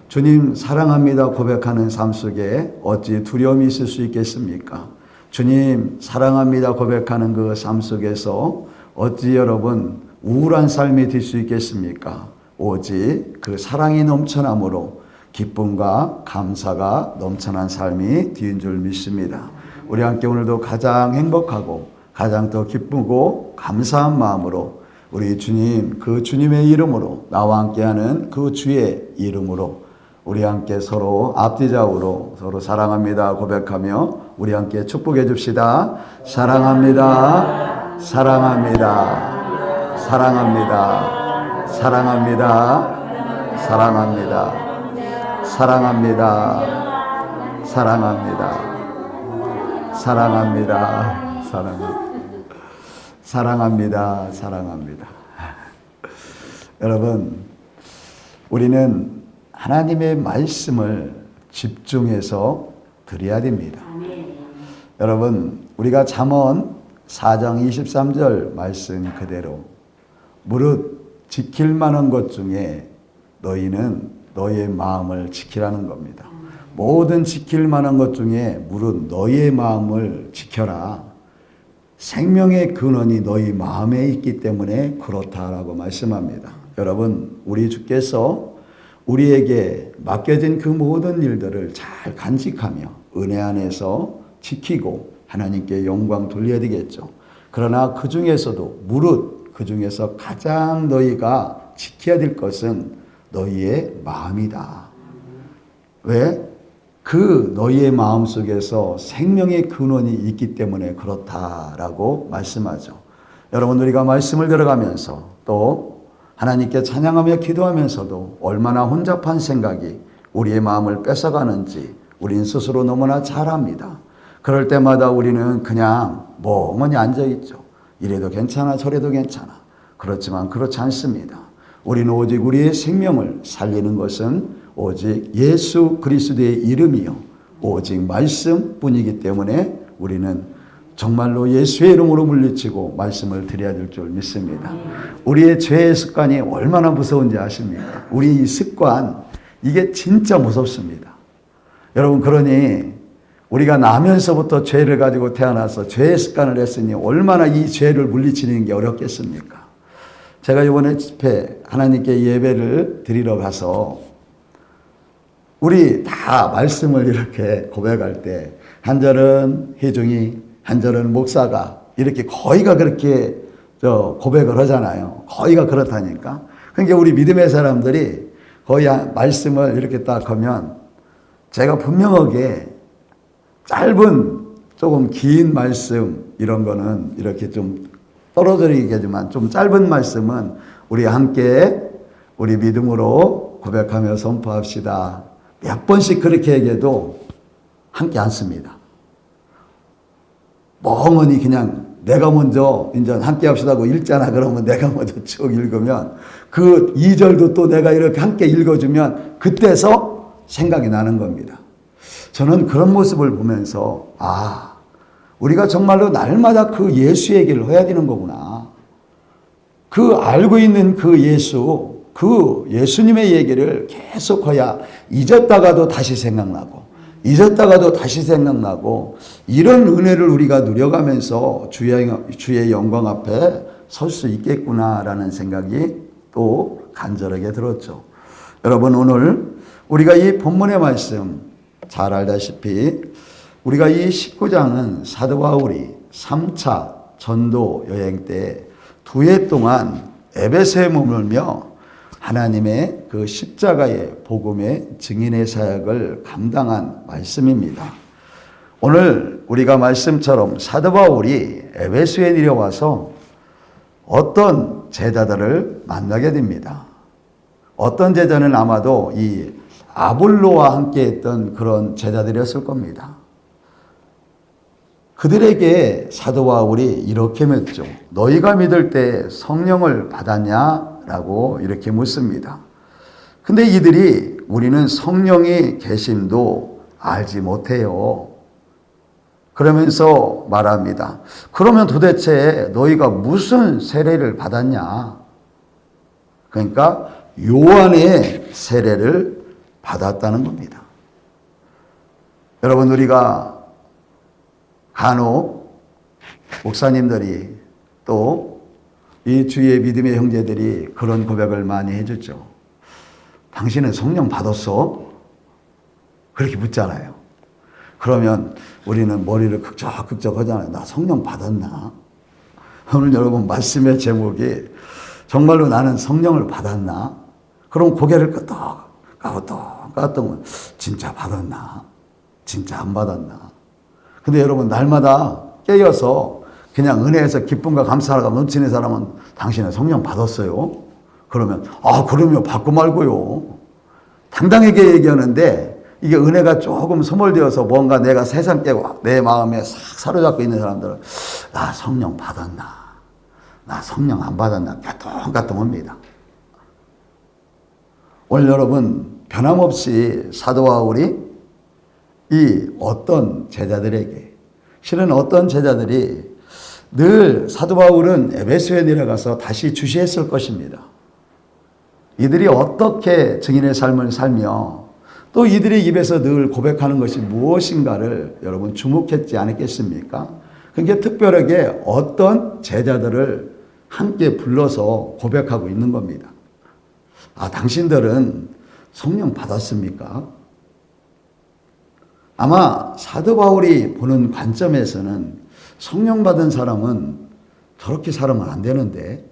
주님 사랑합니다 고백하는 삶 속에 어찌 두려움이 있을 수 있겠습니까? 주님 사랑합니다 고백하는 그 삶 속에서 어찌 여러분 우울한 삶이 될 수 있겠습니까? 오직 그 사랑이 넘쳐남으로 기쁨과 감사가 넘쳐난 삶이 뒤인 줄 믿습니다. 우리 함께 오늘도 가장 행복하고 가장 더 기쁘고 감사한 마음으로 우리 주님, 그 주님의 이름으로 나와 함께하는 그 주의 이름으로 우리 함께 서로 앞뒤좌우로 서로 사랑합니다 고백하며 우리 함께 축복해 줍시다. 사랑합니다. 사랑합니다. 사랑합니다. 사랑합니다. 사랑합니다. 사랑합니다. 사랑합니다. 사랑합니다. 사랑합니다. 사랑합니다. 여러분, 우리는 하나님의 말씀을 집중해서 드려야 됩니다. 여러분, 우리가 잠언 4장 23절 말씀 그대로 무릇 지킬 만한 것 중에 너희는 너의 마음을 지키라는 겁니다. 모든 지킬 만한 것 중에 무릇 너의 마음을 지켜라. 생명의 근원이 너희 마음에 있기 때문에 그렇다라고 말씀합니다. 여러분, 우리 주께서 우리에게 맡겨진 그 모든 일들을 잘 간직하며 은혜 안에서 지키고 하나님께 영광 돌려야 되겠죠. 그러나 그 중에서도 무릇 그 중에서 가장 너희가 지켜야 될 것은 너희의 마음이다. 왜? 그 너희의 마음 속에서 생명의 근원이 있기 때문에 그렇다라고 말씀하죠. 여러분, 우리가 말씀을 들어가면서 또 하나님께 찬양하며 기도하면서도 얼마나 혼잡한 생각이 우리의 마음을 뺏어가는지 우린 스스로 너무나 잘 압니다. 그럴 때마다 우리는 그냥 멍하니 앉아있죠. 이래도 괜찮아 저래도 괜찮아. 그렇지만 그렇지 않습니다. 우리는 오직 우리의 생명을 살리는 것은 오직 예수 그리스도의 이름이요 오직 말씀뿐이기 때문에 우리는 정말로 예수의 이름으로 물리치고 말씀을 드려야 될 줄 믿습니다. 우리의 죄의 습관이 얼마나 무서운지 아십니까? 우리 이 습관, 이게 진짜 무섭습니다. 여러분, 그러니 우리가 나면서부터 죄를 가지고 태어나서 죄의 습관을 했으니 얼마나 이 죄를 물리치는 게 어렵겠습니까? 제가 이번에 집회 하나님께 예배를 드리러 가서 우리 다 말씀을 이렇게 고백할 때 한 절은 회중이 한 절은 목사가 이렇게 거의가 그렇게 고백을 하잖아요. 거의가 그렇다니까. 그러니까 우리 믿음의 사람들이 거의 말씀을 이렇게 딱 하면 제가 분명하게 짧은 조금 긴 말씀 이런 거는 이렇게 좀 떨어지겠지만 좀 짧은 말씀은 우리 함께 우리 믿음으로 고백하며 선포합시다. 몇 번씩 그렇게 얘기해도 함께 안 씁니다. 멍하니 그냥 내가 먼저 이제 함께 합시다고 읽잖아. 그러면 내가 먼저 쭉 읽으면 그 2절도 또 내가 이렇게 함께 읽어주면 그때서 생각이 나는 겁니다. 저는 그런 모습을 보면서 우리가 정말로 날마다 그 예수 얘기를 해야 되는 거구나. 그 알고 있는 그 예수, 그 예수님의 얘기를 계속 해야 잊었다가도 다시 생각나고 잊었다가도 다시 생각나고 이런 은혜를 우리가 누려가면서 주의 영광 앞에 설 수 있겠구나라는 생각이 또 간절하게 들었죠. 여러분, 오늘 우리가 이 본문의 말씀 잘 알다시피 우리가 이 19장은 사도 바울이 3차 전도 여행 때 2해 동안 에베소에 머물며 하나님의 그 십자가의 복음의 증인의 사역을 감당한 말씀입니다. 오늘 우리가 말씀처럼 사도 바울이 에베소에 내려와서 어떤 제자들을 만나게 됩니다. 어떤 제자는 아마도 이 아볼로와 함께 했던 그런 제자들이었을 겁니다. 그들에게 사도 바울이 이렇게 묻죠. 너희가 믿을 때 성령을 받았냐? 라고 이렇게 묻습니다. 근데 이들이 우리는 성령의 계심도 알지 못해요. 그러면서 말합니다. 그러면 도대체 너희가 무슨 세례를 받았냐? 그러니까 요한의 세례를 받았다는 겁니다. 여러분, 우리가 간혹 목사님들이 또 이 주위의 믿음의 형제들이 그런 고백을 많이 해주죠. 당신은 성령 받았어? 그렇게 묻잖아요. 그러면 우리는 머리를 극적극적 하잖아요. 나 성령 받았나? 오늘 여러분 말씀의 제목이 정말로 나는 성령을 받았나? 그럼 고개를 끄덕끄덕 진짜 받았나? 진짜 안 받았나? 근데 여러분, 날마다 깨어서 그냥 은혜에서 기쁨과 감사가 넘치는 사람은 당신은 성령 받았어요? 그러면 그럼요, 받고 말고요. 당당하게 얘기하는데 이게 은혜가 조금 소멸되어서 뭔가 내가 세상 깨고 내 마음에 싹 사로잡고 있는 사람들은 나 성령 받았나? 나 성령 안 받았나? 까똥까똥합니다. 오늘 여러분, 변함없이 사도 바울이 이 어떤 제자들에게, 실은 어떤 제자들이 늘 사도 바울은 에베소에 내려가서 다시 주시했을 것입니다. 이들이 어떻게 증인의 삶을 살며 또 이들의 입에서 늘 고백하는 것이 무엇인가를 여러분 주목했지 않았겠습니까? 그게 특별하게 어떤 제자들을 함께 불러서 고백하고 있는 겁니다. 당신들은 성령 받았습니까? 아마 사도 바울이 보는 관점에서는 성령 받은 사람은 저렇게 살아면 안 되는데,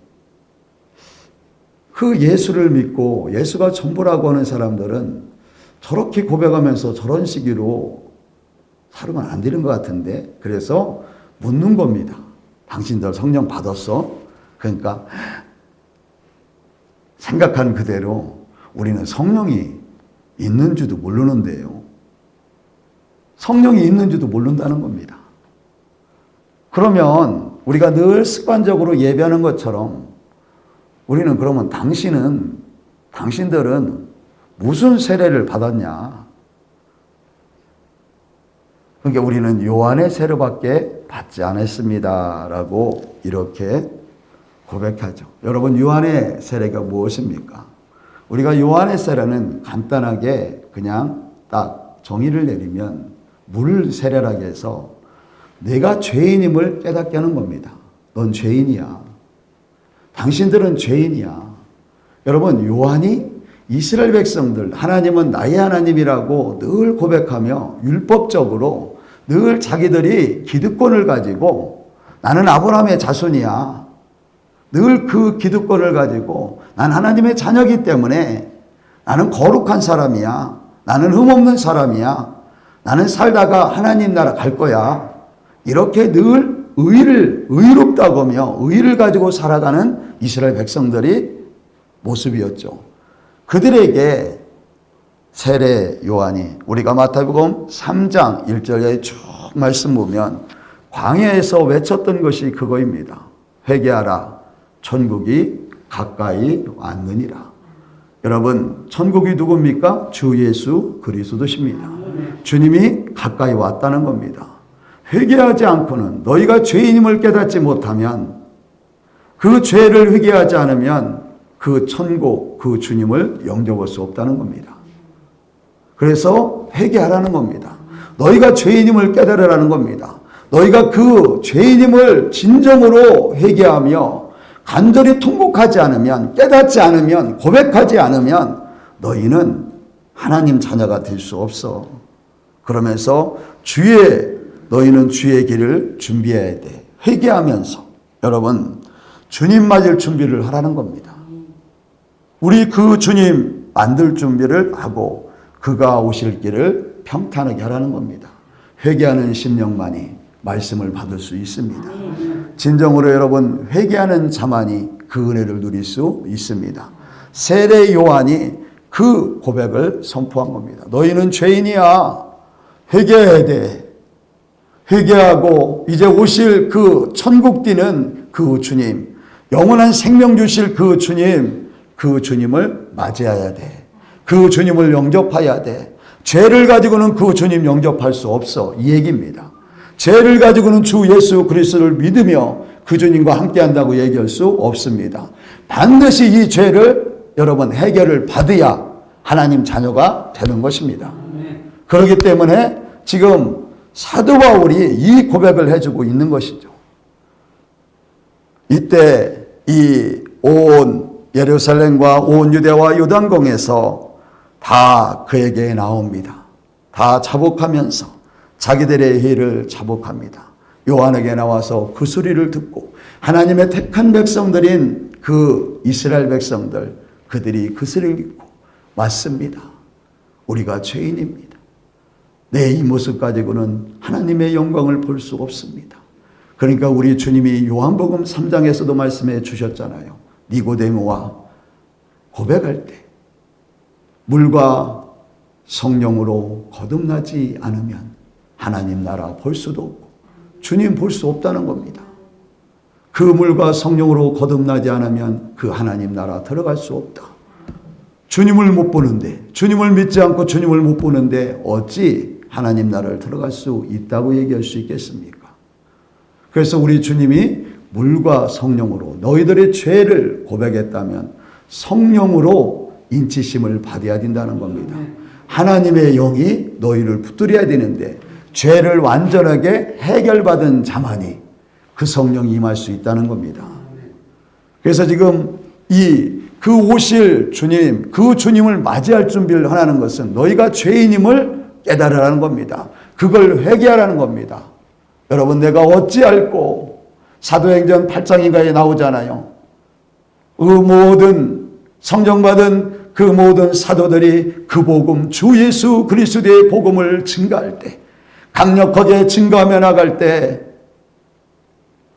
그 예수를 믿고 예수가 전부라고 하는 사람들은 저렇게 고백하면서 저런 시기로 살으면 안 되는 것 같은데, 그래서 묻는 겁니다. 당신들 성령 받았어? 그러니까 생각한 그대로 우리는 성령이 있는 줄도 모르는데요. 성령이 있는 줄도 모른다는 겁니다. 그러면 우리가 늘 습관적으로 예배하는 것처럼 우리는 그러면 당신들은 무슨 세례를 받았냐? 그러니까 우리는 요한의 세례밖에 받지 않았습니다. 라고 이렇게 고백하죠. 여러분, 요한의 세례가 무엇입니까? 우리가 요한의 세례는 간단하게 그냥 딱 정의를 내리면 물 세례라고 해서 내가 죄인임을 깨닫게 하는 겁니다. 넌 죄인이야. 당신들은 죄인이야. 여러분, 요한이 이스라엘 백성들, 하나님은 나의 하나님이라고 늘 고백하며 율법적으로 늘 자기들이 기득권을 가지고 나는 아브라함의 자손이야. 늘 그 기득권을 가지고 난 하나님의 자녀이기 때문에 나는 거룩한 사람이야. 나는 흠없는 사람이야. 나는 살다가 하나님 나라 갈 거야. 이렇게 늘 의롭다고 하며 의를 가지고 살아가는 이스라엘 백성들이 모습이었죠. 그들에게 세례 요한이, 우리가 마태복음 3장 1절에 쭉 말씀 보면 광야에서 외쳤던 것이 그거입니다. 회개하라, 천국이 가까이 왔느니라. 여러분, 천국이 누굽니까? 주 예수 그리스도십니다. 주님이 가까이 왔다는 겁니다. 회개하지 않고는, 너희가 죄인임을 깨닫지 못하면, 그 죄를 회개하지 않으면 그 천국, 그 주님을 영접할 수 없다는 겁니다. 그래서 회개하라는 겁니다. 너희가 죄인임을 깨달으라는 겁니다. 너희가 그 죄인임을 진정으로 회개하며 간절히 통곡하지 않으면, 깨닫지 않으면, 고백하지 않으면 너희는 하나님 자녀가 될 수 없어. 그러면서 너희는 주의 길을 준비해야 돼. 회개하면서. 여러분, 주님 맞을 준비를 하라는 겁니다. 우리 그 주님 만들 준비를 하고 그가 오실 길을 평탄하게 하라는 겁니다. 회개하는 심령만이 말씀을 받을 수 있습니다. 진정으로 여러분, 회개하는 자만이 그 은혜를 누릴 수 있습니다. 세례 요한이 그 고백을 선포한 겁니다. 너희는 죄인이야. 회개해야 돼. 회개하고 이제 오실 그 천국 뛰는 그 주님, 영원한 생명 주실 그 주님, 그 주님을 맞이해야 돼. 그 주님을 영접해야 돼. 죄를 가지고는 그 주님 영접할 수 없어. 이 얘기입니다. 죄를 가지고는 주 예수 그리스도를 믿으며 그 주님과 함께한다고 얘기할 수 없습니다. 반드시 이 죄를 여러분 해결을 받아야 하나님 자녀가 되는 것입니다. 그렇기 때문에 지금 사도 바울이 이 고백을 해주고 있는 것이죠. 이때 이 온 예루살렘과 온 유대와 요단강에서 다 그에게 나옵니다. 다 자복하면서 자기들의 해를 자복합니다. 요한에게 나와서 그 소리를 듣고 하나님의 택한 백성들인 그 이스라엘 백성들, 그들이 그 소리를 듣고 맞습니다. 우리가 죄인입니다. 내 이 모습 가지고는 하나님의 영광을 볼 수 없습니다. 그러니까 우리 주님이 요한복음 3장에서도 말씀해 주셨잖아요. 니고데모와 고백할 때 물과 성령으로 거듭나지 않으면 하나님 나라 볼 수도 없고 주님 볼 수 없다는 겁니다. 그 물과 성령으로 거듭나지 않으면 그 하나님 나라 들어갈 수 없다. 주님을 못 보는데, 주님을 믿지 않고 주님을 못 보는데 어찌 하나님 나라를 들어갈 수 있다고 얘기할 수 있겠습니까? 그래서 우리 주님이 물과 성령으로 너희들의 죄를 고백했다면 성령으로 인치심을 받아야 된다는 겁니다. 하나님의 영이 너희를 붙들어야 되는데 죄를 완전하게 해결받은 자만이 그 성령이 임할 수 있다는 겁니다. 그래서 지금 그 오실 주님, 그 주님을 맞이할 준비를 하라는 것은 너희가 죄인임을 깨달으라는 겁니다. 그걸 회개하라는 겁니다. 여러분, 내가 어찌 알고 사도행전 8장인가에 나오잖아요. 그 모든 성령받은 그 모든 사도들이 그 복음, 주 예수 그리스도의 복음을 증거할 때, 강력하게 증거하며 나갈 때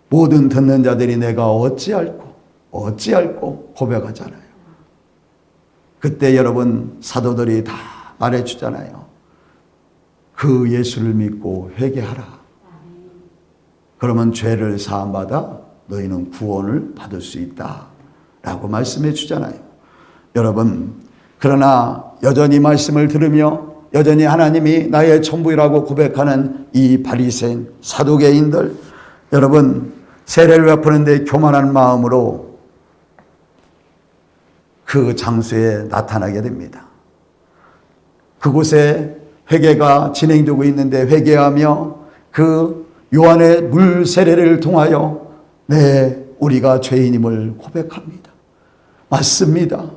모든 듣는 자들이 내가 어찌 알고 고백하잖아요. 그때 여러분 사도들이 다 말해주잖아요. 그 예수를 믿고 회개하라. 그러면 죄를 사함받아 너희는 구원을 받을 수 있다 라고 말씀해 주잖아요. 여러분, 그러나 여전히 말씀을 들으며 여전히 하나님이 나의 전부라고 고백하는 이 바리새인 사두개인들, 여러분 세례를 베푸는데 교만한 마음으로 그 장소에 나타나게 됩니다. 그곳에 회개가 진행되고 있는데 회개하며 그 요한의 물 세례를 통하여 우리가 죄인임을 고백합니다. 맞습니다.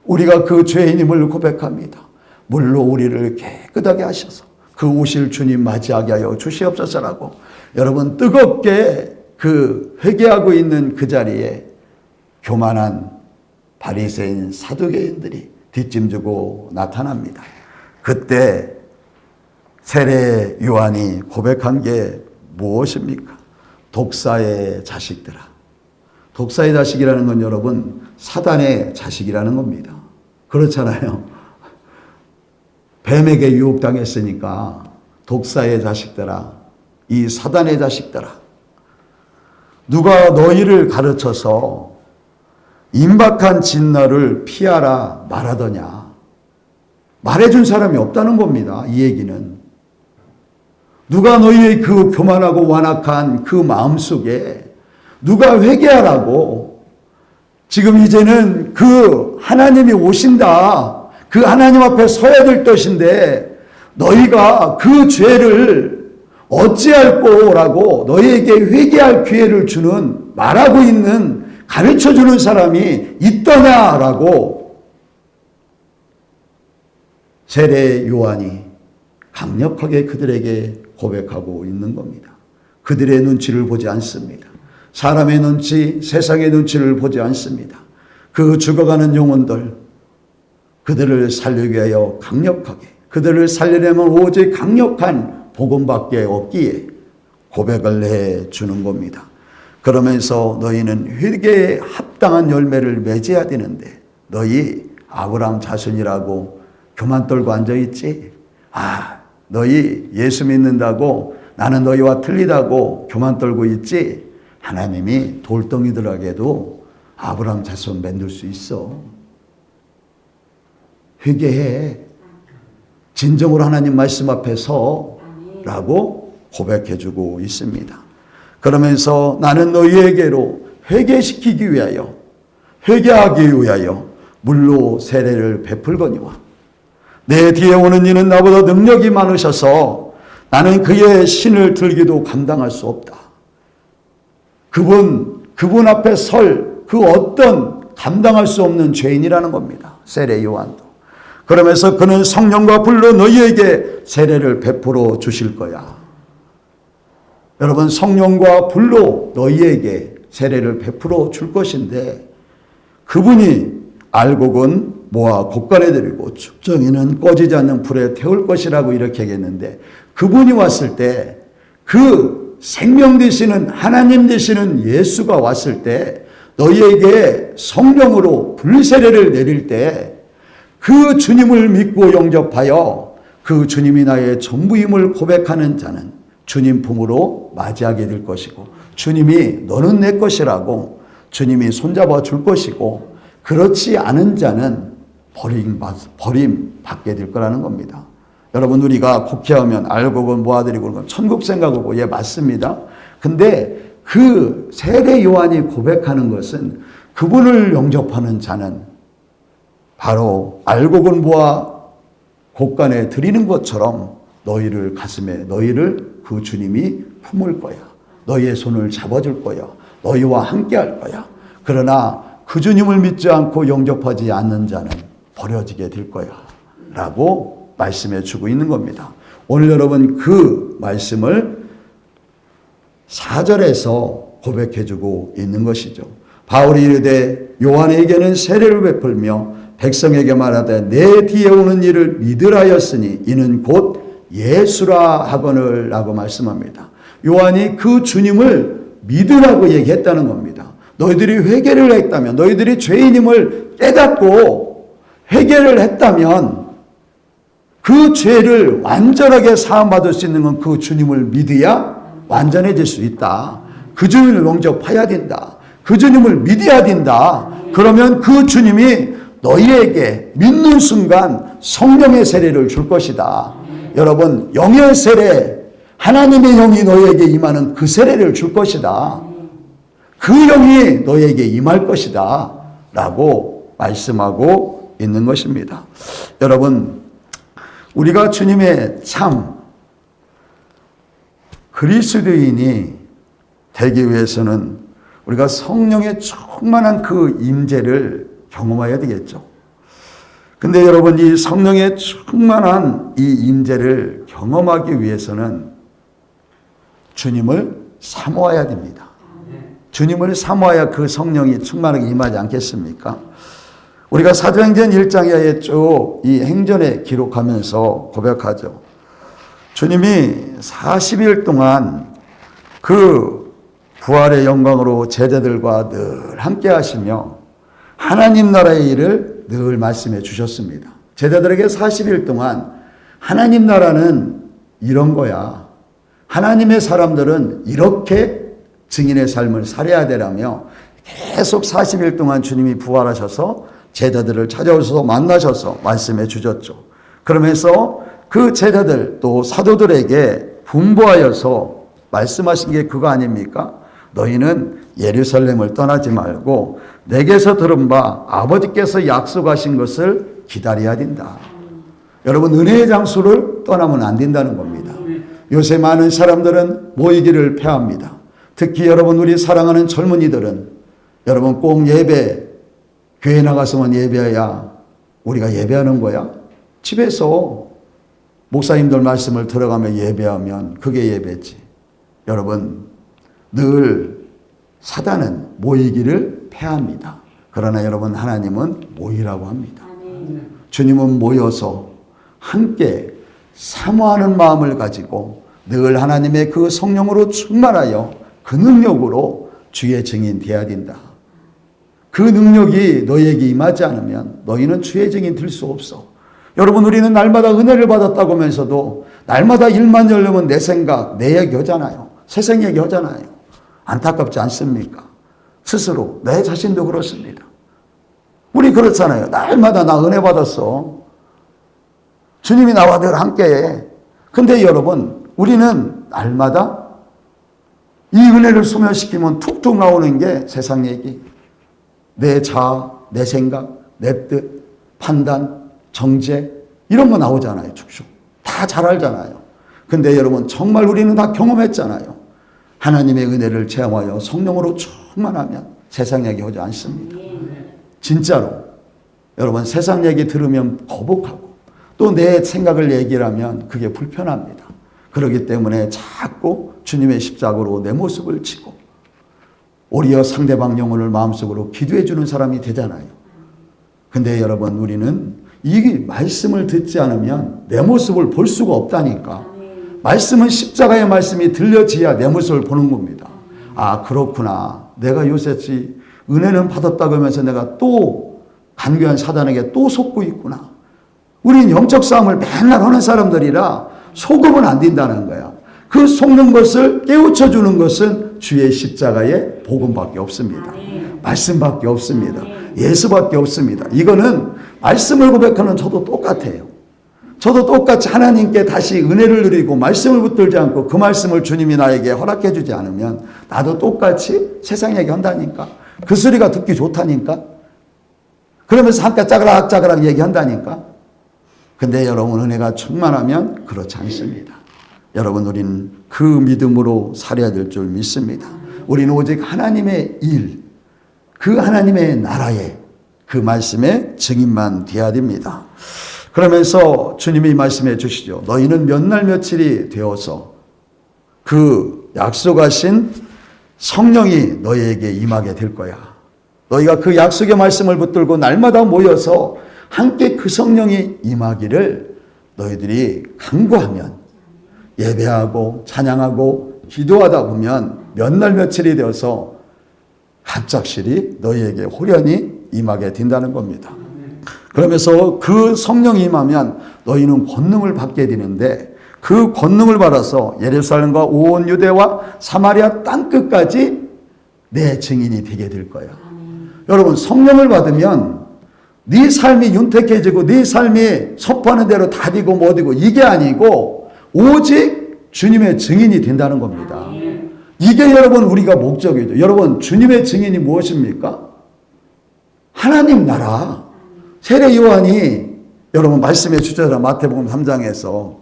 우리가 그 죄인임을 고백합니다. 물로 우리를 깨끗하게 하셔서 그 오실 주님 맞이하게 하여 주시옵소서라고 여러분 뜨겁게 그 회개하고 있는 그 자리에 교만한 바리새인 사두개인들이 뒷짐지고 나타납니다. 그때 세례 요한이 고백한 게 무엇입니까? 독사의 자식들아. 독사의 자식이라는 건 여러분 사단의 자식이라는 겁니다. 그렇잖아요. 뱀에게 유혹당했으니까 독사의 자식들아, 이 사단의 자식들아, 누가 너희를 가르쳐서 임박한 진노를 피하라 말하더냐. 말해준 사람이 없다는 겁니다. 이 얘기는. 누가 너희의 그 교만하고 완악한 그 마음속에 누가 회개하라고 지금 이제는 그 하나님이 오신다. 그 하나님 앞에 서야 될 것인데 너희가 그 죄를 어찌할꼬라고 너희에게 회개할 기회를 주는 말하고 있는 가르쳐주는 사람이 있더냐라고 세례 요한이 강력하게 그들에게 고백하고 있는 겁니다. 그들의 눈치를 보지 않습니다. 사람의 눈치, 세상의 눈치를 보지 않습니다. 그 죽어가는 영혼들, 그들을 살리기 위하여 강력하게, 그들을 살리려면 오직 강력한 복음밖에 없기에 고백을 해주는 겁니다. 그러면서 너희는 회개에 합당한 열매를 맺어야 되는데 너희 아브라함 자손이라고 교만 떨고 앉아있지? 너희 예수 믿는다고 나는 너희와 틀리다고 교만 떨고 있지? 하나님이 돌덩이들에게도 아브라함 자손 만들 수 있어. 회개해. 진정으로 하나님 말씀 앞에 서라고 고백해주고 있습니다. 그러면서 나는 너희에게로 회개시키기 위하여, 회개하기 위하여 물로 세례를 베풀거니와 내 뒤에 오는 이는 나보다 능력이 많으셔서 나는 그의 신을 들기도 감당할 수 없다. 그분 앞에 설 그 어떤 감당할 수 없는 죄인이라는 겁니다. 세례 요한도. 그러면서 그는 성령과 불로 너희에게 세례를 베풀어 주실 거야. 여러분, 성령과 불로 너희에게 세례를 베풀어 줄 것인데 그분이 알곡은 모아 곡간에 들이고 축정이는 꺼지지 않는 불에 태울 것이라고 이렇게 얘기했는데, 그분이 왔을 때, 그 생명 되시는 하나님 되시는 예수가 왔을 때 너희에게 성령으로 불세례를 내릴 때 그 주님을 믿고 영접하여 그 주님이 나의 전부임을 고백하는 자는 주님 품으로 맞이하게 될 것이고, 주님이 너는 내 것이라고 주님이 손잡아 줄 것이고, 그렇지 않은 자는 버림받게 될 거라는 겁니다. 여러분, 우리가 곡해하면 알곡은 모아드리고 천국 생각하고, 예, 맞습니다. 근데 그 세례 요한이 고백하는 것은 그분을 영접하는 자는 바로 알곡은 모아 곡간에 드리는 것처럼 너희를 가슴에, 너희를 그 주님이 품을 거야. 너희의 손을 잡아줄 거야. 너희와 함께 할 거야. 그러나 그 주님을 믿지 않고 영접하지 않는 자는 버려지게 될 거야 라고 말씀해 주고 있는 겁니다. 오늘 여러분, 그 말씀을 4절에서 고백해 주고 있는 것이죠. 바울이 이르되 요한에게는 세례를 베풀며 백성에게 말하되 내 뒤에 오는 이를 믿으라 하였으니 이는 곧 예수라 하거늘 라고 말씀합니다. 요한이 그 주님을 믿으라고 얘기했다는 겁니다. 너희들이 회개를 했다면, 너희들이 죄인임을 깨닫고 회개를 했다면 그 죄를 완전하게 사함받을 수 있는 건 그 주님을 믿어야 완전해질 수 있다. 그 주님을 영접해야 된다. 그 주님을 믿어야 된다. 그러면 그 주님이 너희에게 믿는 순간 성령의 세례를 줄 것이다. 여러분, 영의 세례, 하나님의 영이 너희에게 임하는 그 세례를 줄 것이다. 그 영이 너희에게 임할 것이다 라고 말씀하고 있는 것입니다. 여러분, 우리가 주님의 참 그리스도인이 되기 위해서는 우리가 성령의 충만한 그 임재를 경험해야 되겠죠. 근데 여러분, 이 성령의 충만한 이 임재를 경험하기 위해서는 주님을 사모해야 됩니다. 주님을 사모해야 그 성령이 충만하게 임하지 않겠습니까? 우리가 사도행전 1장에 쭉 이 행전에 기록하면서 고백하죠. 주님이 40일 동안 그 부활의 영광으로 제자들과 늘 함께 하시며 하나님 나라의 일을 늘 말씀해 주셨습니다. 제자들에게 40일 동안 하나님 나라는 이런 거야. 하나님의 사람들은 이렇게 증인의 삶을 살아야 되라며 계속 40일 동안 주님이 부활하셔서 제자들을 찾아오셔서 만나셔서 말씀해 주셨죠. 그러면서 그 제자들 또 사도들에게 분부하여서 말씀하신 게 그거 아닙니까? 너희는 예루살렘을 떠나지 말고 내게서 들은 바 아버지께서 약속하신 것을 기다려야 된다. 여러분, 은혜의 장소를 떠나면 안 된다는 겁니다. 요새 많은 사람들은 모이기를 폐합니다. 특히 여러분, 우리 사랑하는 젊은이들은 여러분 꼭 예배, 교회 나가서만 예배해야 우리가 예배하는 거야? 집에서 목사님들 말씀을 들어가며 예배하면 그게 예배지. 여러분, 늘 사단은 모이기를 폐합니다. 그러나 여러분, 하나님은 모이라고 합니다. 주님은 모여서 함께 사모하는 마음을 가지고 늘 하나님의 그 성령으로 충만하여 그 능력으로 주의 증인 되어야 된다. 그 능력이 너희에게 임하지 않으면 너희는 주의 증인 될 수 없어. 여러분, 우리는 날마다 은혜를 받았다고 하면서도 날마다 일만 열려면 내 생각, 내 얘기하잖아요. 세상 얘기하잖아요. 안타깝지 않습니까? 스스로 내 자신도 그렇습니다. 우리 그렇잖아요. 날마다 나 은혜 받았어. 주님이 나와 늘 함께해. 근데 여러분, 우리는 날마다 이 은혜를 소멸시키면 툭툭 나오는 게 세상 얘기. 내 자아, 내 생각, 내 뜻, 판단, 정죄, 이런 거 나오잖아요. 축축. 다 잘 알잖아요. 근데 여러분 정말 우리는 다 경험했잖아요. 하나님의 은혜를 체험하여 성령으로 충만하면 세상 얘기 하지 않습니다. 진짜로. 여러분 세상 얘기 들으면 거북하고 또 내 생각을 얘기하면 그게 불편합니다. 그렇기 때문에 자꾸 주님의 십자가로 내 모습을 치고 오히려 상대방 영혼을 마음속으로 기도해 주는 사람이 되잖아요. 근데 여러분 우리는 이 말씀을 듣지 않으면 내 모습을 볼 수가 없다니까. 말씀은 십자가의 말씀이 들려지야 내 모습을 보는 겁니다. 아 그렇구나. 내가 요새지 은혜는 받았다고 하면서 내가 또 간교한 사단에게 또 속고 있구나. 우린 영적 싸움을 맨날 하는 사람들이라 속으면 안 된다는 거야. 그 속는 것을 깨우쳐 주는 것은 주의 십자가의 복음밖에 없습니다. 말씀밖에 없습니다. 예수밖에 없습니다. 이거는 말씀을 고백하는 저도 똑같아요. 저도 똑같이 하나님께 다시 은혜를 누리고 말씀을 붙들지 않고 그 말씀을 주님이 나에게 허락해 주지 않으면 나도 똑같이 세상 얘기 한다니까. 그 소리가 듣기 좋다니까. 그러면서 한껏 짜그락짜그락 얘기한다니까. 근데 여러분 은혜가 충만하면 그렇지 않습니다. 여러분 우리는 그 믿음으로 살아야 될 줄 믿습니다. 우리는 오직 하나님의 일, 그 하나님의 나라에 그 말씀의 증인만 되어야 됩니다. 그러면서 주님이 말씀해 주시죠. 너희는 몇 날 며칠이 되어서 그 약속하신 성령이 너희에게 임하게 될 거야. 너희가 그 약속의 말씀을 붙들고 날마다 모여서 함께 그 성령이 임하기를 너희들이 간구하면 예배하고 찬양하고 기도하다 보면 몇 날 며칠이 되어서 갑작스레 너희에게 호련히 임하게 된다는 겁니다. 그러면서 그 성령이 임하면 너희는 권능을 받게 되는데 그 권능을 받아서 예루살렘과 온 유대와 사마리아 땅끝까지 내 증인이 되게 될 거야. 여러분 성령을 받으면 네 삶이 윤택해지고 네 삶이 선포하는 대로 다디고 뭐디고 이게 아니고 오직 주님의 증인이 된다는 겁니다. 이게 여러분 우리가 목적이죠. 여러분 주님의 증인이 무엇입니까? 하나님 나라. 세례 요한이 여러분 말씀해 주잖아. 마태복음 3장에서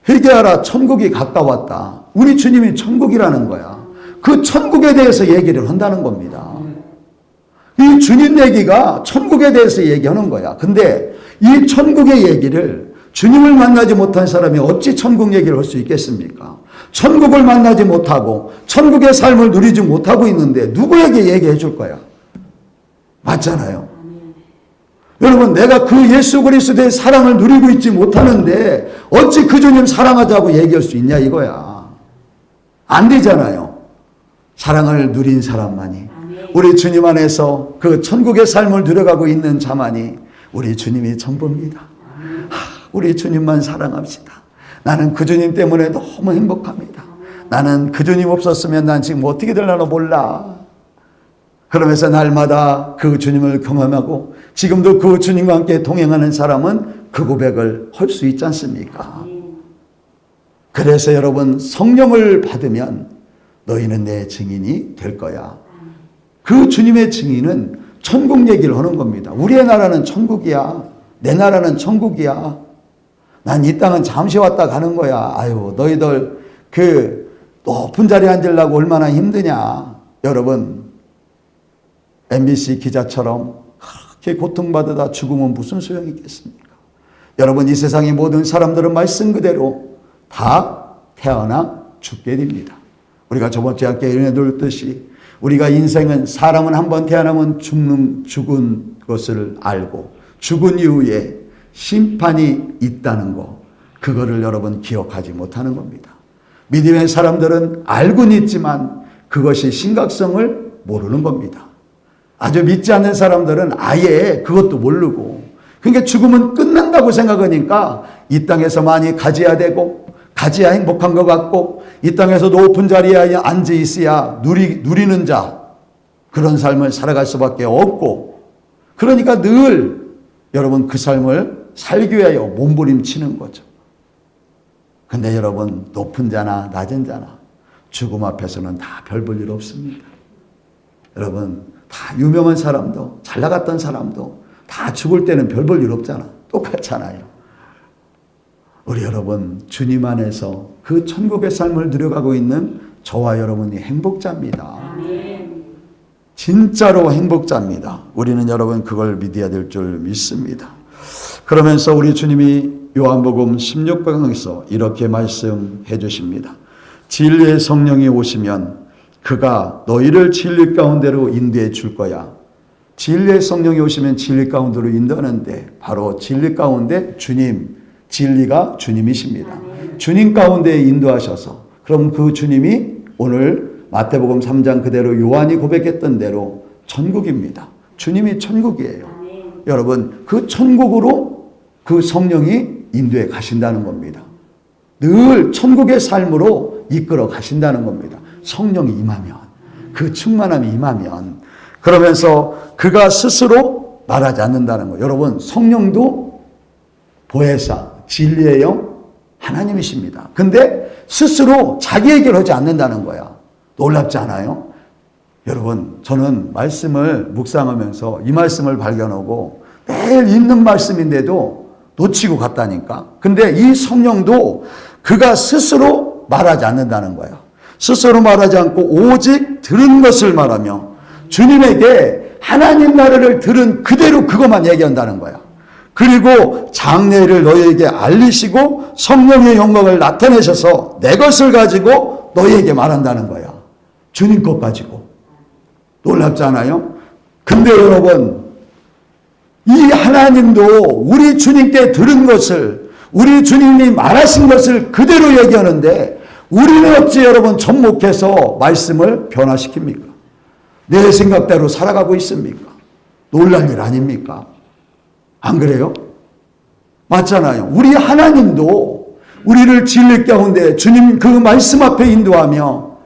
회개하라 천국이 가까웠다. 우리 주님이 천국이라는 거야. 그 천국에 대해서 얘기를 한다는 겁니다. 이 주님 얘기가 천국에 대해서 얘기하는 거야. 근데 이 천국의 얘기를 주님을 만나지 못한 사람이 어찌 천국 얘기를 할 수 있겠습니까? 천국을 만나지 못하고 천국의 삶을 누리지 못하고 있는데 누구에게 얘기해 줄 거야? 맞잖아요. 여러분 내가 그 예수 그리스도의 사랑을 누리고 있지 못하는데 어찌 그 주님 사랑하자고 얘기할 수 있냐 이거야. 안 되잖아요. 사랑을 누린 사람만이 우리 주님 안에서 그 천국의 삶을 누려가고 있는 자만이 우리 주님이 전부입니다. 우리 주님만 사랑합시다. 나는 그 주님 때문에 너무 행복합니다. 나는 그 주님 없었으면 난 지금 어떻게 될려나 몰라. 그러면서 날마다 그 주님을 경험하고 지금도 그 주님과 함께 동행하는 사람은 그 고백을 할 수 있지 않습니까? 그래서 여러분 성령을 받으면 너희는 내 증인이 될 거야. 그 주님의 증인은 천국 얘기를 하는 겁니다. 우리의 나라는 천국이야. 내 나라는 천국이야. 난 이 땅은 잠시 왔다 가는 거야. 아유 너희들 그 높은 자리에 앉으려고 얼마나 힘드냐. 여러분 MBC 기자처럼 그렇게 고통받으다 죽으면 무슨 소용이 있겠습니까? 여러분 이 세상의 모든 사람들은 말씀 그대로 다 태어나 죽게 됩니다. 우리가 저번 주에 함께 은혜 돌듯이 우리가 인생은 사람은 한번 태어나면 죽은 것을 알고 죽은 이후에 심판이 있다는 거 그거를 여러분 기억하지 못하는 겁니다. 믿음의 사람들은 알고는 있지만 그것이 심각성을 모르는 겁니다. 아주 믿지 않는 사람들은 아예 그것도 모르고 그러니까 죽으면 끝난다고 생각하니까 이 땅에서 많이 가져야 되고 가져야 행복한 것 같고 이 땅에서 높은 자리에 앉아 있어야 누리는 자 그런 삶을 살아갈 수밖에 없고 그러니까 늘 여러분 그 삶을 살기 위하여 몸부림치는 거죠. 근데 여러분 높은 자나 낮은 자나 죽음 앞에서는 다 별 볼 일 없습니다. 여러분 다 유명한 사람도 잘 나갔던 사람도 다 죽을 때는 별 볼 일 없잖아. 똑같잖아요. 우리 여러분 주님 안에서 그 천국의 삶을 누려가고 있는 저와 여러분이 행복자입니다. 진짜로 행복자입니다. 우리는 여러분 그걸 믿어야 될 줄 믿습니다. 그러면서 우리 주님이 요한복음 16장에서 이렇게 말씀해 주십니다. 진리의 성령이 오시면 그가 너희를 진리 가운데로 인도해 줄 거야. 진리의 성령이 오시면 진리 가운데로 인도하는데 바로 진리 가운데 주님, 진리가 주님이십니다. 주님 가운데 인도하셔서 그럼 그 주님이 오늘 마태복음 3장 그대로 요한이 고백했던 대로 천국입니다. 주님이 천국이에요. 여러분 그 천국으로 그 성령이 인도해 가신다는 겁니다. 늘 천국의 삶으로 이끌어 가신다는 겁니다. 성령이 임하면, 그 충만함이 임하면. 그러면서 그가 스스로 말하지 않는다는 거예요. 여러분 성령도 보혜사, 진리의 영 하나님이십니다. 근데 스스로 자기 얘기를 하지 않는다는 거야. 놀랍지 않아요? 여러분 저는 말씀을 묵상하면서 이 말씀을 발견하고 매일 읽는 말씀인데도 놓치고 갔다니까. 근데 이 성령도 그가 스스로 말하지 않는다는 거예요. 스스로 말하지 않고 오직 들은 것을 말하며 주님에게 하나님 나라를 들은 그대로 그것만 얘기한다는 거야. 그리고 장래를 너희에게 알리시고 성령의 영광을 나타내셔서 내 것을 가지고 너희에게 말한다는 거야. 주님 것 가지고. 놀랍지 않아요? 근데 여러분 이 하나님도 우리 주님께 들은 것을, 우리 주님이 말하신 것을 그대로 얘기하는데 우리는 어찌 여러분 접목해서 말씀을 변화시킵니까? 내 생각대로 살아가고 있습니까? 놀랄 일 아닙니까? 안 그래요? 맞잖아요. 우리 하나님도 우리를 진리 가운데 주님 그 말씀 앞에 인도하며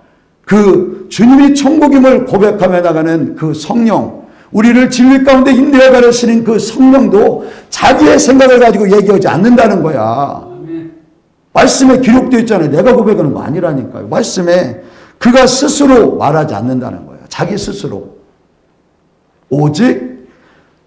그 주님이 천국임을 고백하며 나가는 그 성령, 우리를 진리 가운데 인도해 가시는 그 성령도 자기의 생각을 가지고 얘기하지 않는다는 거야. 말씀에 기록되어 있잖아요. 내가 고백하는 거 아니라니까요. 말씀에 그가 스스로 말하지 않는다는 거예요. 자기 스스로. 오직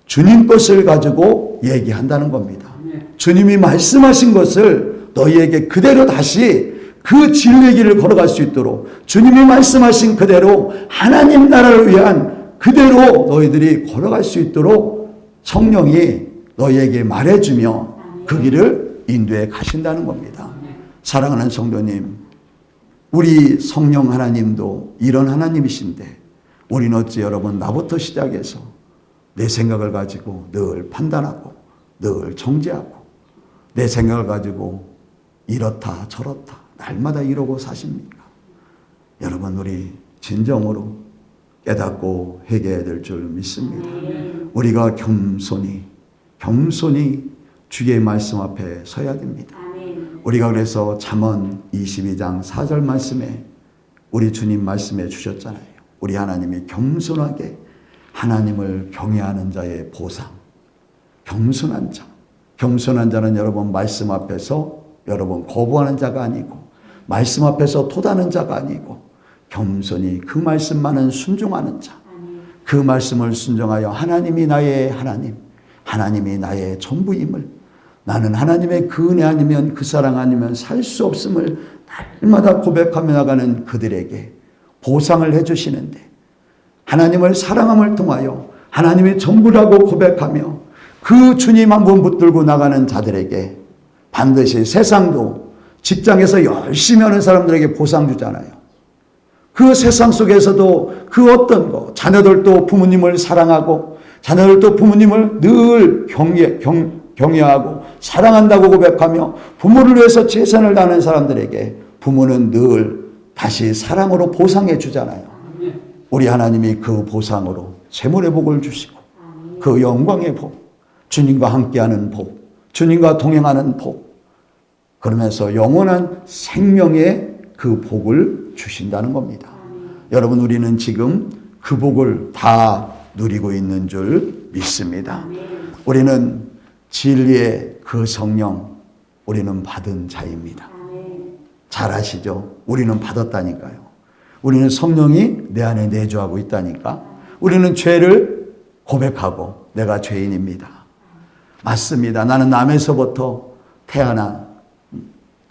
주님 것을 가지고 얘기한다는 겁니다. 주님이 말씀하신 것을 너희에게 그대로 다시 그 진리의 길을 걸어갈 수 있도록 주님이 말씀하신 그대로 하나님 나라를 위한 그대로 너희들이 걸어갈 수 있도록 성령이 너희에게 말해주며 그 길을 인도해 가신다는 겁니다. 사랑하는 성도님, 우리 성령 하나님도 이런 하나님이신데 우리는 어찌 여러분 나부터 시작해서 내 생각을 가지고 늘 판단하고 늘 정죄하고 내 생각을 가지고 이렇다 저렇다 날마다 이러고 사십니까? 여러분 우리 진정으로 깨닫고 회개해야 될 줄 믿습니다. 우리가 겸손히 주의 말씀 앞에 서야 됩니다. 우리가 그래서 잠언 22장 4절 말씀에 우리 주님 말씀해 주셨잖아요. 우리 하나님이 겸손하게 하나님을 경외하는 자의 보상. 겸손한 자. 겸손한 자는 여러분 말씀 앞에서 여러분 거부하는 자가 아니고 말씀 앞에서 토다는 자가 아니고 겸손히 그 말씀만은 순종하는 자. 그 말씀을 순종하여 하나님이 나의 하나님, 하나님이 나의 전부임을, 나는 하나님의 그 은혜 아니면 그 사랑 아니면 살 수 없음을 날마다 고백하며 나가는 그들에게 보상을 해주시는데 하나님을 사랑함을 통하여 하나님의 전부라고 고백하며 그 주님 한 분 붙들고 나가는 자들에게 반드시 세상도 직장에서 열심히 하는 사람들에게 보상 주잖아요. 그 세상 속에서도 그 어떤 거, 자녀들도 부모님을 사랑하고 자녀들도 부모님을 늘 경외하고 사랑한다고 고백하며 부모를 위해서 재산을 다하는 사람들에게 부모는 늘 다시 사랑으로 보상해 주잖아요. 우리 하나님이 그 보상으로 재물의 복을 주시고 그 영광의 복, 주님과 함께하는 복, 주님과 동행하는 복, 그러면서 영원한 생명의 그 복을 주신다는 겁니다. 여러분 우리는 지금 그 복을 다 누리고 있는 줄 믿습니다. 우리는 진리의 그 성령 우리는 받은 자입니다. 잘 아시죠? 우리는 받았다니까요. 우리는 성령이 내 안에 내주하고 있다니까. 우리는 죄를 고백하고 내가 죄인입니다. 맞습니다. 나는 남에서부터 태어나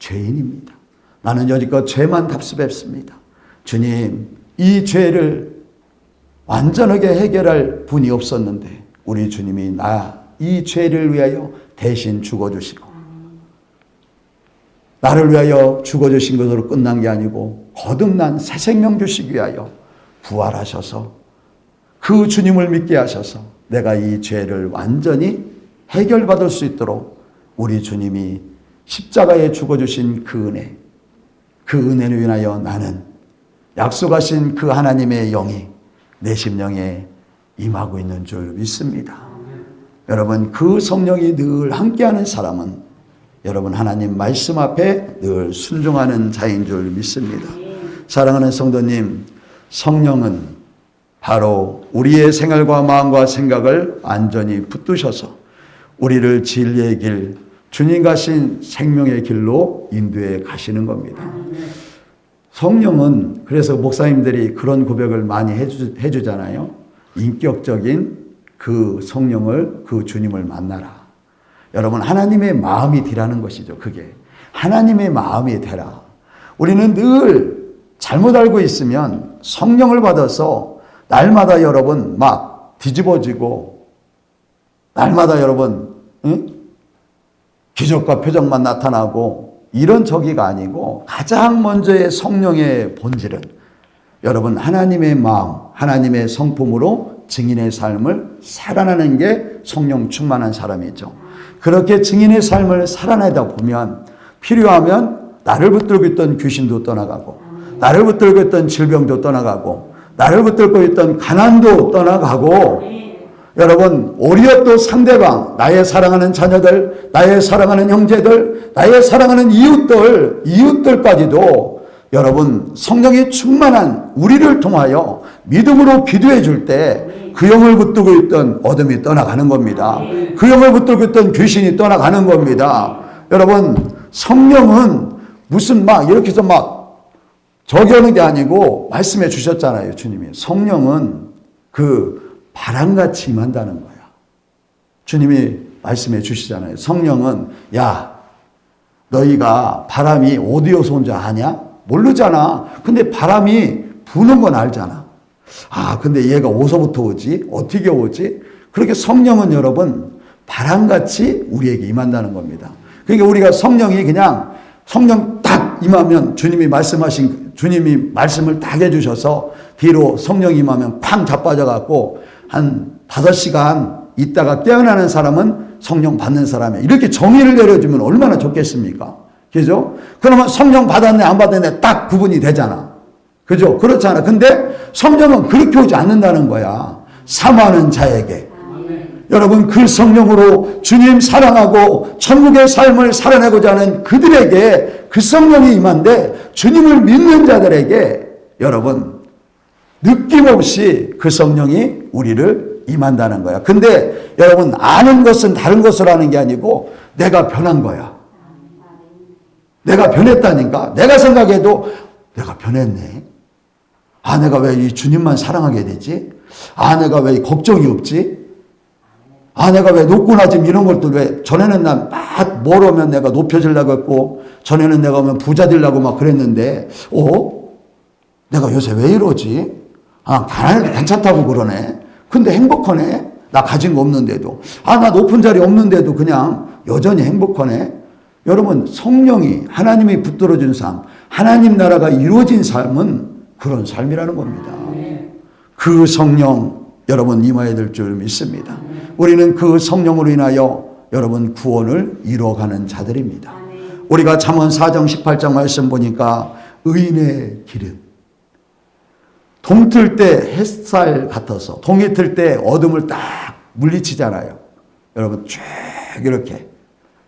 죄인입니다. 나는 여지껏 죄만 답습했습니다. 주님, 이 죄를 완전하게 해결할 분이 없었는데 우리 주님이 이 죄를 위하여 대신 죽어주시고 나를 위하여 죽어주신 것으로 끝난 게 아니고 거듭난 새 생명 주시기 위하여 부활하셔서 그 주님을 믿게 하셔서 내가 이 죄를 완전히 해결받을 수 있도록 우리 주님이 십자가에 죽어주신 그 은혜를 인하여 나는 약속하신 그 하나님의 영이 내 심령에 임하고 있는 줄 믿습니다. 여러분, 그 성령이 늘 함께하는 사람은 여러분 하나님 말씀 앞에 늘 순종하는 자인 줄 믿습니다. 사랑하는 성도님, 성령은 바로 우리의 생활과 마음과 생각을 완전히 붙드셔서 우리를 진리의 길, 주님 가신 생명의 길로 인도해 가시는 겁니다. 성령은 그래서 목사님들이 그런 고백을 많이 해주잖아요. 인격적인 그 성령을, 그 주님을 만나라. 여러분, 하나님의 마음이 되라는 것이죠. 그게 하나님의 마음이 되라. 우리는 늘 잘못 알고 있으면 성령을 받아서 날마다 여러분 막 뒤집어지고 날마다 여러분 기적과 표적만 나타나고 이런 저기가 아니고 가장 먼저의 성령의 본질은 여러분 하나님의 마음, 하나님의 성품으로 증인의 삶을 살아나는 게 성령 충만한 사람이죠. 그렇게 증인의 삶을 살아내다 보면 필요하면 나를 붙들고 있던 귀신도 떠나가고 나를 붙들고 있던 질병도 떠나가고 나를 붙들고 있던 가난도 떠나가고 여러분 오히려 또 상대방, 나의 사랑하는 자녀들, 나의 사랑하는 형제들, 나의 사랑하는 이웃들까지도 여러분 성령이 충만한 우리를 통하여 믿음으로 기도해 줄 때 그 영을 붙들고 있던 어둠이 떠나가는 겁니다. 그 영을 붙들고 있던 귀신이 떠나가는 겁니다. 여러분 성령은 무슨 막 이렇게 해서 막 저기 하는 게 아니고 말씀해 주셨잖아요. 주님이 성령은 그 바람같이 임한다는 거야. 주님이 말씀해 주시잖아요. 성령은 야 너희가 바람이 어디에서 온 줄 아냐? 모르잖아. 근데 바람이 부는 건 알잖아. 아 근데 얘가 어디서부터 오지? 어떻게 오지? 그렇게 성령은 여러분 바람같이 우리에게 임한다는 겁니다. 그러니까 우리가 성령이 그냥 성령 딱 임하면 주님이 말씀을 딱 해주셔서 뒤로 성령 임하면 팡 자빠져갖고 한 5시간 있다가 깨어나는 사람은 성령 받는 사람이에요. 이렇게 정의를 내려주면 얼마나 좋겠습니까? 그죠? 그러면 성령 받았네 안 받았네 딱 구분이 되잖아. 그죠? 그렇잖아. 근데 성령은 그렇게 오지 않는다는 거야. 사모하는 자에게. 여러분 그 성령으로 주님 사랑하고 천국의 삶을 살아내고자 하는 그들에게 그 성령이 임한데 주님을 믿는 자들에게 여러분 느낌없이 그 성령이 우리를 임한다는 거야. 근데 여러분 아는 것은 다른 것을 아는 게 아니고 내가 변한 거야. 내가 변했다니까. 내가 생각해도 내가 변했네. 아 내가 왜 이 주님만 사랑하게 되지? 아 내가 왜 걱정이 없지? 아 내가 왜 높고 낮음 이런 것들 왜 전에는 난 막 뭘 오면 내가 높여지려고 했고 전에는 내가 오면 부자 되려고 막 그랬는데 내가 요새 왜 이러지? 아 가난해도 괜찮다고 그러네. 근데 행복하네. 나 가진 거 없는데도. 아 나 높은 자리 없는데도 그냥 여전히 행복하네. 여러분 성령이 하나님이 붙들어준 삶, 하나님 나라가 이루어진 삶은 그런 삶이라는 겁니다. 그 성령 여러분 임해야 될 줄 믿습니다. 우리는 그 성령으로 인하여 여러분 구원을 이루어가는 자들입니다. 우리가 잠언 4장 18장 말씀 보니까 의인의 길은 동틀 때 햇살 같아서 동이 틀 때 어둠을 딱 물리치잖아요. 여러분 쭉 이렇게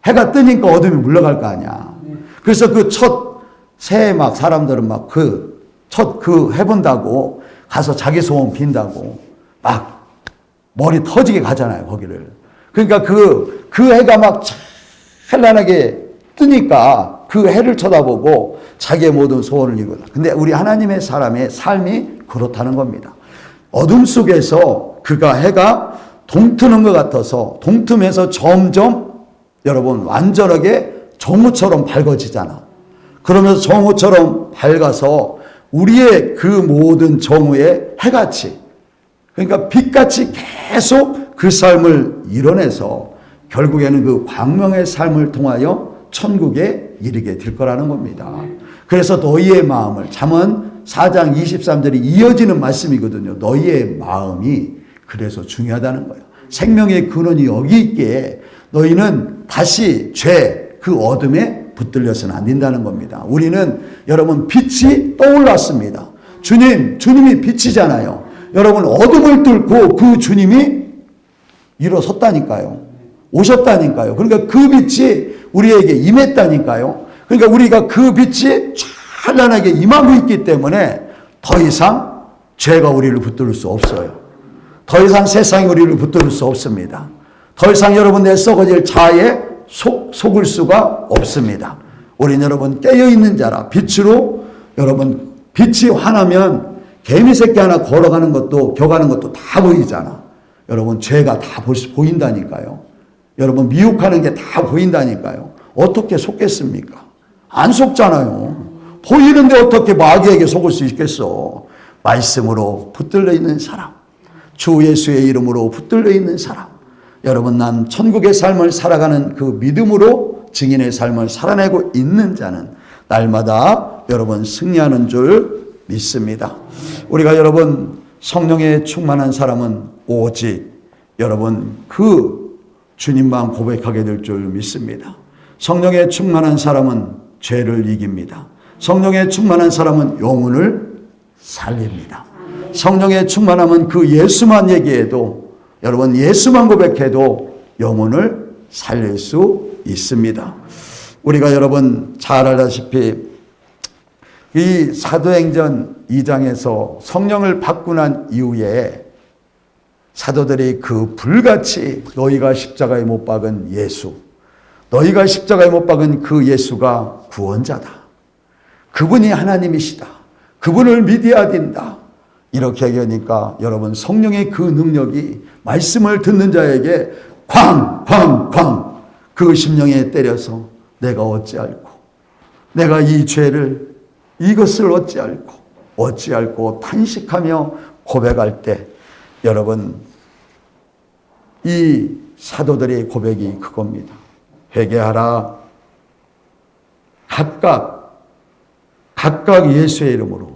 해가 뜨니까 어둠이 물러갈 거 아니야. 그래서 그 첫 새해 막 사람들은 막 첫 해본다고 가서 자기 소원 빈다고 막 머리 터지게 가잖아요, 거기를. 그러니까 그 해가 막 찬란하게 뜨니까 그 해를 쳐다보고 자기의 모든 소원을 이루다. 근데 우리 하나님의 사람의 삶이 그렇다는 겁니다. 어둠 속에서 해가 동트는 것 같아서 동틈에서 점점 여러분 완전하게 정오처럼 밝아지잖아. 그러면서 정오처럼 밝아서 우리의 그 모든 정오에 해같이, 그러니까 빛같이 계속 그 삶을 이뤄내서 결국에는 그 광명의 삶을 통하여 천국에 이르게 될 거라는 겁니다. 그래서 너희의 마음을, 잠언 4장 23절이 이어지는 말씀이거든요. 너희의 마음이 그래서 중요하다는 거예요. 생명의 근원이 여기 있기에 너희는 다시 죄, 그 어둠에 붙들려서는 안 된다는 겁니다. 우리는 여러분 빛이 떠올랐습니다. 주님이 빛이잖아요. 여러분 어둠을 뚫고 그 주님이 일어섰다니까요. 오셨다니까요. 그러니까 그 빛이 우리에게 임했다니까요. 그러니까 우리가 그 빛이 찬란하게 임하고 있기 때문에 더 이상 죄가 우리를 붙들 수 없어요. 더 이상 세상이 우리를 붙들 수 없습니다. 더 이상 여러분 내 썩어질 자에 속을 수가 없습니다. 우린 여러분 깨어있는 자라 빛으로, 여러분 빛이 환하면 개미새끼 하나 걸어가는 것도 격하는 것도 다 보이잖아. 여러분 죄가 다 보인다니까요. 여러분 미혹하는 게 다 보인다니까요. 어떻게 속겠습니까? 안 속잖아요. 보이는데 어떻게 마귀에게 속을 수 있겠어. 말씀으로 붙들려 있는 사람, 주 예수의 이름으로 붙들려 있는 사람, 여러분 난 천국의 삶을 살아가는 그 믿음으로 증인의 삶을 살아내고 있는 자는 날마다 여러분 승리하는 줄 믿습니다. 우리가 여러분 성령에 충만한 사람은 오직 여러분 그 주님만 고백하게 될 줄 믿습니다. 성령에 충만한 사람은 죄를 이깁니다. 성령에 충만한 사람은 영혼을 살립니다. 성령에 충만하면 그 예수만 얘기해도, 여러분 예수만 고백해도 영혼을 살릴 수 있습니다. 우리가 여러분 잘 알다시피 이 사도행전 2장에서 성령을 받고 난 이후에 사도들이 그 불같이 너희가 십자가에 못 박은 예수, 너희가 십자가에 못 박은 그 예수가 구원자다. 그분이 하나님이시다. 그분을 믿어야 된다. 이렇게 얘기하니까 여러분 성령의 그 능력이 말씀을 듣는 자에게 쾅쾅쾅 그 심령에 때려서 내가 어찌알고, 내가 이 죄를, 이것을 어찌알고 탄식하며 고백할 때, 여러분 이 사도들의 고백이 그겁니다. 회개하라. 각각 예수의 이름으로.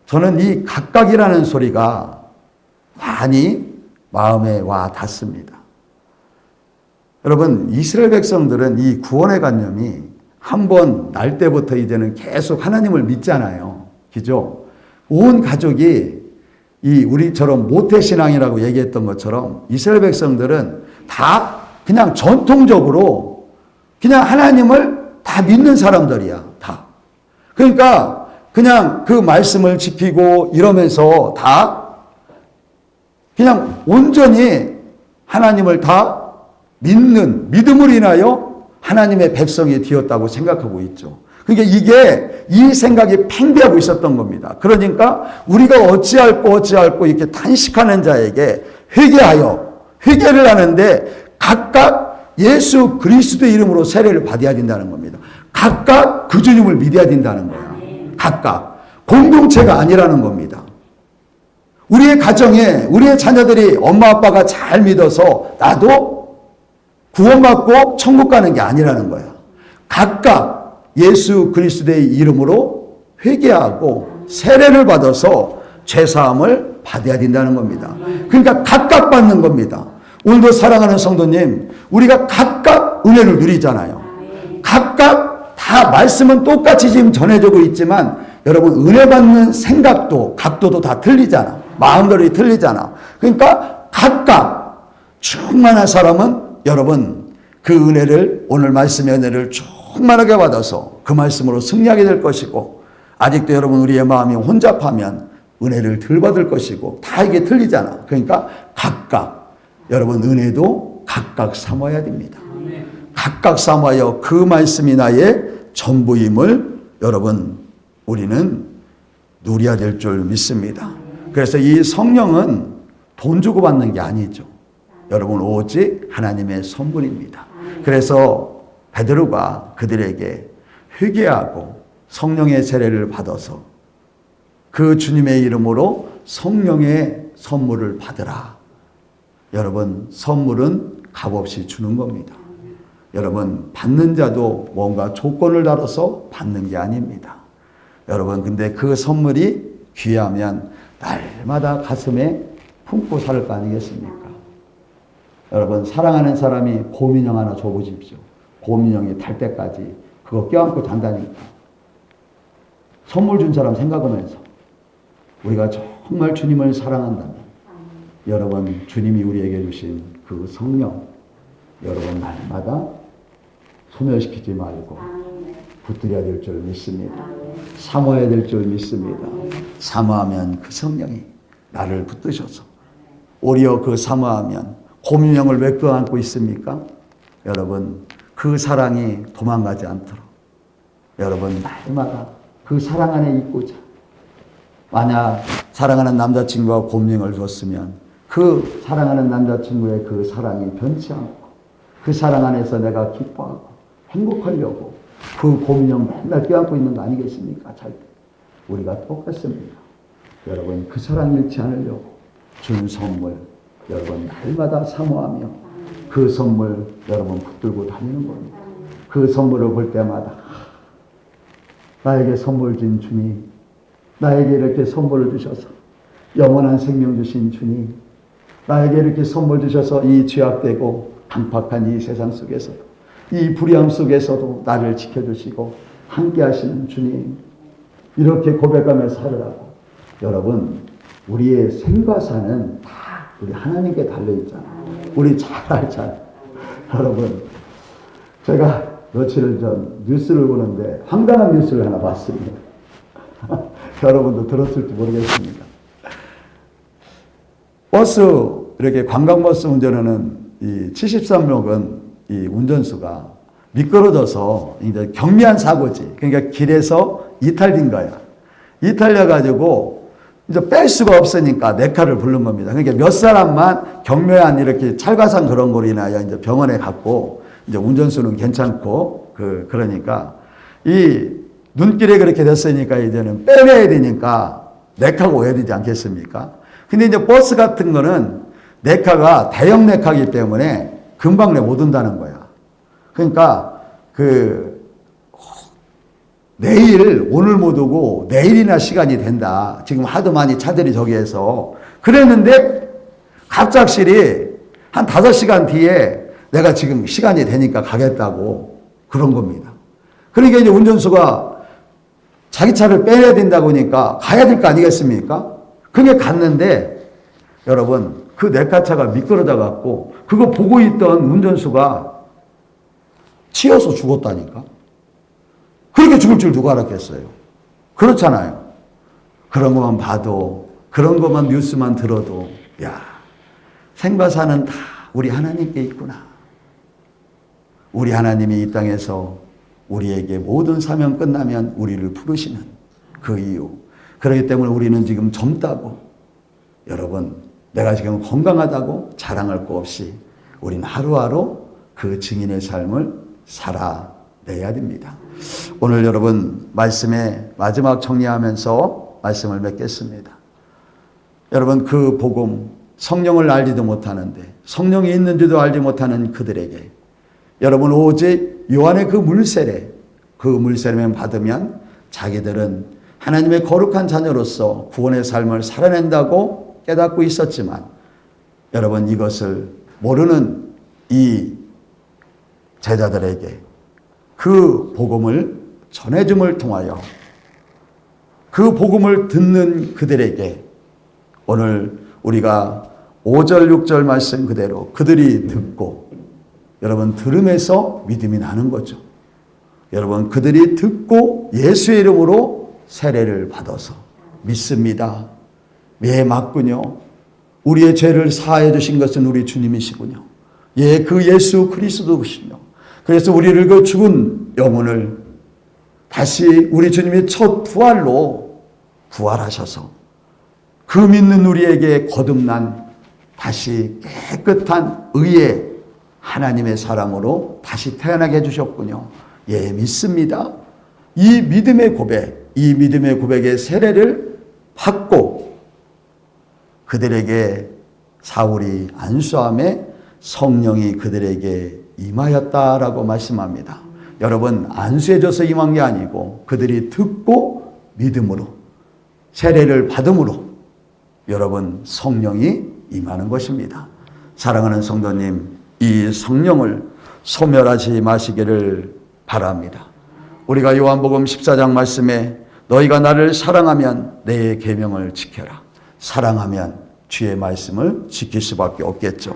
저는 이 각각이라는 소리가 많이 마음에 와 닿습니다. 여러분 이스라엘 백성들은 이 구원의 관념이 한번 날 때부터 이제는 계속 하나님을 믿잖아요. 그죠? 온 가족이 이 우리처럼 모태신앙이라고 얘기했던 것처럼 이스라엘 백성들은 다 그냥 전통적으로 그냥 하나님을 다 믿는 사람들이야. 다. 그러니까 그냥 그 말씀을 지키고 이러면서 다 그냥 온전히 하나님을 다 믿는, 믿음을 인하여 하나님의 백성이 되었다고 생각하고 있죠. 그러니까 이게 이 생각이 팽배하고 있었던 겁니다. 그러니까 우리가 어찌할꼬 이렇게 탄식하는 자에게 회개를 하는데 각각 예수 그리스도의 이름으로 세례를 받아야 된다는 겁니다. 각각 그 주님을 믿어야 된다는 거예요. 각각. 공동체가 아니라는 겁니다. 우리의 가정에 우리의 자녀들이 엄마 아빠가 잘 믿어서 나도 구원받고 천국 가는 게 아니라는 거야. 각각 예수 그리스도의 이름으로 회개하고 세례를 받아서 죄사함을 받아야 된다는 겁니다. 그러니까 각각 받는 겁니다. 오늘도 사랑하는 성도님, 우리가 각각 은혜를 누리잖아요. 각각 다 말씀은 똑같이 지금 전해지고 있지만 여러분 은혜 받는 생각도 각도도 다 틀리잖아. 마음들이 틀리잖아. 그러니까 각각 충만한 사람은 여러분 그 은혜를, 오늘 말씀의 은혜를 충만하게 받아서 그 말씀으로 승리하게 될 것이고, 아직도 여러분 우리의 마음이 혼잡하면 은혜를 덜 받을 것이고, 다 이게 틀리잖아. 그러니까 각각 여러분 은혜도 각각 삼아야 됩니다. 각각 삼아야 그 말씀이 나의 전부임을 여러분 우리는 누려야 될 줄 믿습니다. 그래서 이 성령은 돈 주고 받는 게 아니죠. 여러분 오직 하나님의 선물입니다. 그래서 베드로가 그들에게 회개하고 성령의 세례를 받아서 그 주님의 이름으로 성령의 선물을 받으라. 여러분, 선물은 값없이 주는 겁니다. 여러분, 받는 자도 뭔가 조건을 달아서 받는 게 아닙니다. 여러분, 근데 그 선물이 귀하면 날마다 가슴에 품고 살 거 아니겠습니까? 여러분, 사랑하는 사람이 곰인형 하나 줘보십시오. 곰인형이 탈 때까지 그거 껴안고 잔다니까. 선물 준 사람 생각하면서 우리가 정말 주님을 사랑한다면 여러분, 주님이 우리에게 주신 그 성령 여러분 날마다 소멸시키지 말고 붙들어야 될 줄 믿습니다. 사모해야 될 줄 믿습니다. 사모하면 그 성령이 나를 붙드셔서 오히려 그 사모하면 곰인형을 왜 껴안고 있습니까? 여러분, 그 사랑이 도망가지 않도록 여러분 날마다 그 사랑 안에 있고자. 만약 사랑하는 남자친구가 곰인형을 줬으면 그 사랑하는 남자친구의 그 사랑이 변치 않고 그 사랑 안에서 내가 기뻐하고 행복하려고 그 곰인형 맨날 껴안고 있는 거 아니겠습니까? 잘 때. 우리가 똑같습니다. 여러분, 그 사랑 잃지 않으려고 준 선물 여러분 날마다 사모하며 그 선물 여러분 붙들고 다니는 겁니다. 그 선물을 볼 때마다 나에게 선물 준 주님, 나에게 이렇게 선물을 주셔서 영원한 생명 주신 주님, 나에게 이렇게 선물 주셔서 이 죄악되고 강팍한 이 세상 속에서도 이 불의함 속에서도 나를 지켜주시고 함께 하시는 주님, 이렇게 고백하며 살으라고. 여러분, 우리의 생과 사는 다 우리 하나님께 달려있잖아요. 우리 잘 알잖아요. 여러분, 제가 며칠 전 뉴스를 보는데 황당한 뉴스를 하나 봤습니다. 여러분도 들었을지 모르겠습니다. 버스, 이렇게 관광버스 운전하는 이 73명은 이 운전수가 미끄러져서 이제 경미한 사고지. 그러니까 길에서 이탈된 거야. 이탈려가지고 이제 뺄 수가 없으니까 네카를 부른 겁니다. 그러니까 몇 사람만 경미한 이렇게 찰과상 그런 거로 인하여 이제 병원에 갔고, 이제 운전수는 괜찮고, 그러니까 이 눈길에 그렇게 됐으니까 이제는 빼내야 되니까 네카가 오야 되지 않겠습니까? 근데 이제 버스 같은 거는 네카가 대형 네카이기 때문에 금방 못 온다는 거야. 그러니까 내일 오늘 못 오고 내일이나 시간이 된다. 지금 하도 많이 차들이 저기에서 그랬는데 갑작스레 한 5시간 뒤에 내가 지금 시간이 되니까 가겠다고 그런 겁니다. 그러니까 이제 운전수가 자기 차를 빼내야 된다고 하니까 가야 될 거 아니겠습니까? 그게 갔는데 여러분, 그 네카차가 미끄러져 갖고 그거 보고 있던 운전수가 치여서 죽었다니까. 그렇게 죽을 줄 누가 알았겠어요? 그렇잖아요. 그런 것만 봐도, 그런 것만 뉴스만 들어도, 야, 생과 사는 다 우리 하나님께 있구나. 우리 하나님이 이 땅에서 우리에게 모든 사명 끝나면 우리를 부르시는 그 이유. 그렇기 때문에 우리는 지금 젊다고, 여러분, 내가 지금 건강하다고 자랑할 거 없이 우리는 하루하루 그 증인의 삶을 살아내야 됩니다. 오늘 여러분 말씀의 마지막 정리하면서 말씀을 맺겠습니다. 여러분, 그 복음, 성령을 알지도 못하는데 성령이 있는지도 알지 못하는 그들에게 여러분 오직 요한의 그 물세례만 받으면 자기들은 하나님의 거룩한 자녀로서 구원의 삶을 살아낸다고 깨닫고 있었지만 여러분, 이것을 모르는 이 제자들에게 그 복음을 전해줌을 통하여 그 복음을 듣는 그들에게 오늘 우리가 5절 6절 말씀 그대로 그들이 듣고, 여러분 들음에서 믿음이 나는 거죠. 여러분, 그들이 듣고 예수의 이름으로 세례를 받아서 믿습니다. 예, 맞군요. 우리의 죄를 사하여 주신 것은 우리 주님이시군요. 예, 그 예수 그리스도시군요. 그래서 우리를 그 죽은 영혼을 다시 우리 주님의 첫 부활로 부활하셔서 그 믿는 우리에게 거듭난 다시 깨끗한 의의 하나님의 사랑으로 다시 태어나게 해주셨군요. 예, 믿습니다. 이 믿음의 고백, 이 믿음의 고백의 세례를 받고 그들에게 사울이 안수함에 성령이 그들에게 임하였다라고 말씀합니다. 여러분, 안수해줘서 임한 게 아니고 그들이 듣고 믿음으로 세례를 받음으로 여러분 성령이 임하는 것입니다. 사랑하는 성도님, 이 성령을 소멸하지 마시기를 바랍니다. 우리가 요한복음 14장 말씀에 너희가 나를 사랑하면 내 계명을 지켜라. 사랑하면 주의 말씀을 지킬 수밖에 없겠죠.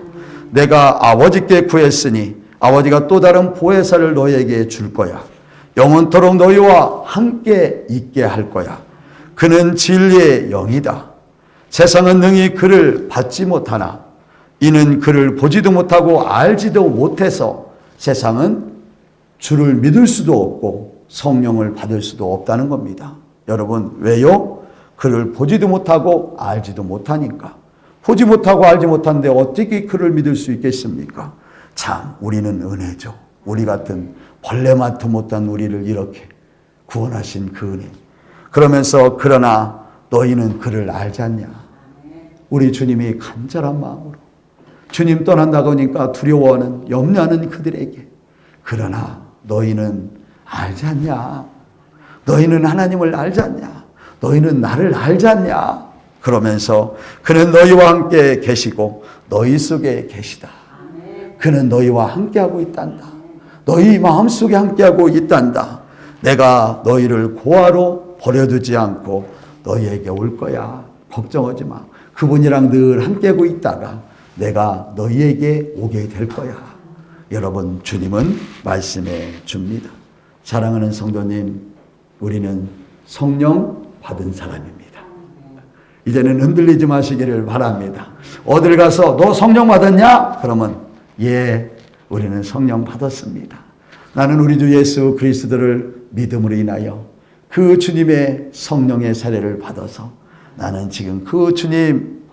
내가 아버지께 구했으니 아버지가 또 다른 보혜사를 너희에게 줄 거야. 영원토록 너희와 함께 있게 할 거야. 그는 진리의 영이다. 세상은 능히 그를 받지 못하나 이는 그를 보지도 못하고 알지도 못해서 세상은 주를 믿을 수도 없고 성령을 받을 수도 없다는 겁니다. 여러분, 왜요? 그를 보지도 못하고 알지도 못하니까. 보지 못하고 알지 못하는데 어떻게 그를 믿을 수 있겠습니까? 참, 우리는 은혜죠. 우리 같은 벌레만도 못한 우리를 이렇게 구원하신 그 은혜. 그러면서 그러나 너희는 그를 알지 않냐? 우리 주님이 간절한 마음으로 주님 떠난다고 하니까 두려워하는 염려하는 그들에게 그러나 너희는 알지 않냐? 너희는 하나님을 알지 않냐? 너희는 나를 알지 않냐? 그러면서 그는 너희와 함께 계시고 너희 속에 계시다. 그는 너희와 함께하고 있단다. 너희 마음속에 함께하고 있단다. 내가 너희를 고아로 버려두지 않고 너희에게 올 거야. 걱정하지 마. 그분이랑 늘 함께하고 있다가 내가 너희에게 오게 될 거야. 여러분, 주님은 말씀해 줍니다. 사랑하는 성도님, 우리는 성령 받은 사람입니다. 이제는 흔들리지 마시기를 바랍니다. 어딜 가서 너 성령 받았냐? 그러면 예, 우리는 성령 받았습니다. 나는 우리 주 예수 그리스도를 믿음으로 인하여 그 주님의 성령의 세례를 받아서 나는 지금 그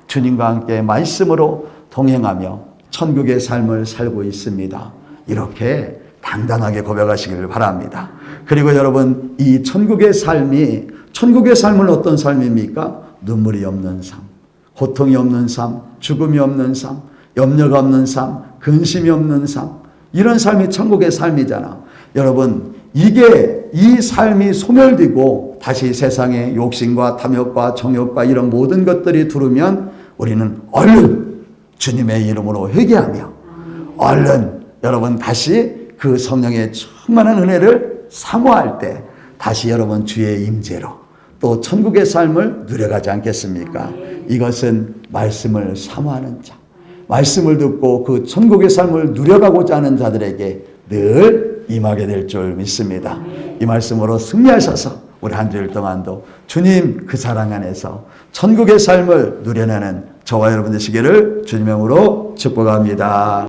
주님과 함께 말씀으로 동행하며 천국의 삶을 살고 있습니다. 이렇게 당당하게 고백하시기를 바랍니다. 그리고 여러분, 이 천국의 삶은 어떤 삶입니까? 눈물이 없는 삶, 고통이 없는 삶, 죽음이 없는 삶, 염려가 없는 삶, 근심이 없는 삶, 이런 삶이 천국의 삶이잖아. 여러분, 이 삶이 소멸되고 다시 세상의 욕심과 탐욕과 정욕과 이런 모든 것들이 들어오면 우리는 얼른 주님의 이름으로 회개하며 얼른 여러분 다시 그 성령의 충만한 은혜를 사모할 때 다시 여러분 주의 임재로 또 천국의 삶을 누려가지 않겠습니까? 이것은 말씀을 사모하는 자, 말씀을 듣고 그 천국의 삶을 누려가고자 하는 자들에게 늘 임하게 될 줄 믿습니다. 이 말씀으로 승리하셔서 우리 한 주일 동안도 주님 그 사랑 안에서 천국의 삶을 누려내는 저와 여러분 되시기를 주님의 이름으로 축복합니다.